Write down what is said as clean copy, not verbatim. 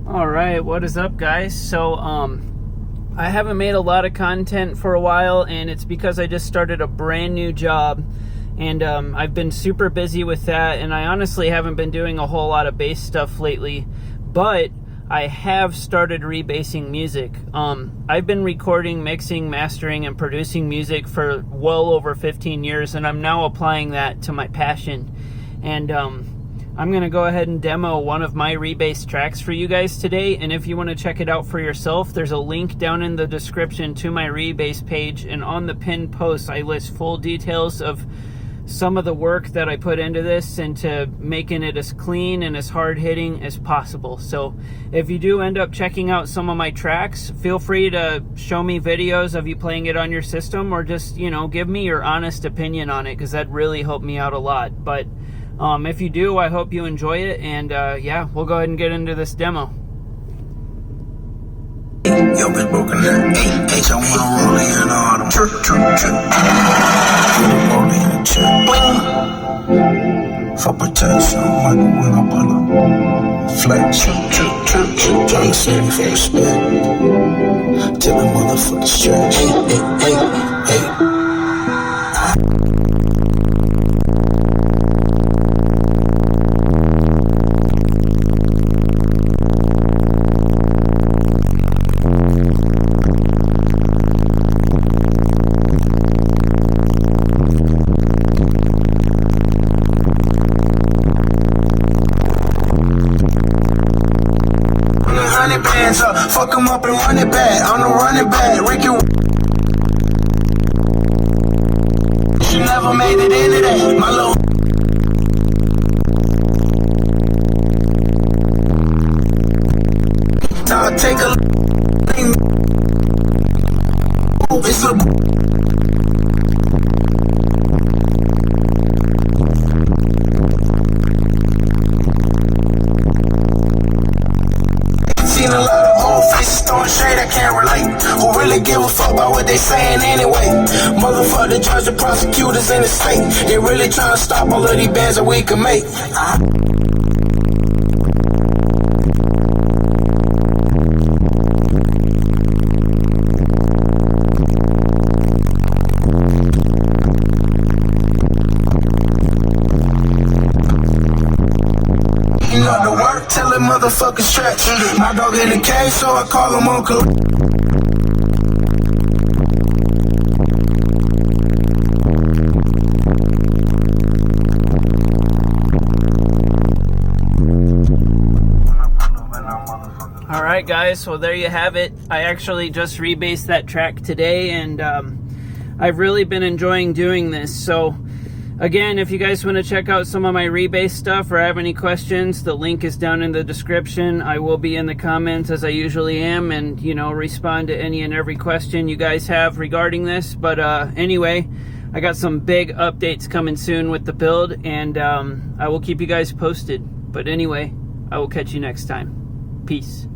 All right, what is up, guys? So I haven't made a lot of content for a while, and it's because I just started a brand new job, and I've been super busy with that, and I honestly haven't been doing a whole lot of bass stuff lately, but I have started rebasing music. I've been recording, mixing, mastering, and producing music for well over 15 years, and I'm now applying that to my passion. And I'm going to go ahead and demo one of my rebased tracks for you guys today, and if you want to check it out for yourself, there's a link down in the description to my Rebassed page, and on the pinned post I list full details of some of the work that I put into this into making it as clean and as hard-hitting as possible. So if you do end up checking out some of my tracks, feel free to show me videos of you playing it on your system, or just, you know, give me your honest opinion on it, because that really helped me out a lot. But if you do, I hope you enjoy it, and yeah, we'll go ahead and get into this demo. Yo, bitch broken down. H, I wanna roll in all them. Trip. Roll in a trip. For protection, like when I pull up. Flex. Tryna save me for respect. Till the motherfucker stretch. Hey. Bands up, fuck them up and run it back. I'm the running back. Ricky, she never made it into that. My little now take a it's a seen a lot of old faces throwing shade, I can't relate. Who really give a fuck about what they saying anyway? Motherfucker, the judge, the prosecutors in the state. They really trying to stop all of these bands that we can make. You know the work till the motherfucker stretch. My dog in the cage, so I call him uncle. Alright guys, so there you have it. I actually just rebased that track today, and I've really been enjoying doing this. So again, if you guys want to check out some of my rebase stuff or have any questions, the link is down in the description. I will be in the comments as I usually am, and, you know, respond to any and every question you guys have regarding this. But anyway, I got some big updates coming soon with the build, and I will keep you guys posted. But anyway, I will catch you next time. Peace.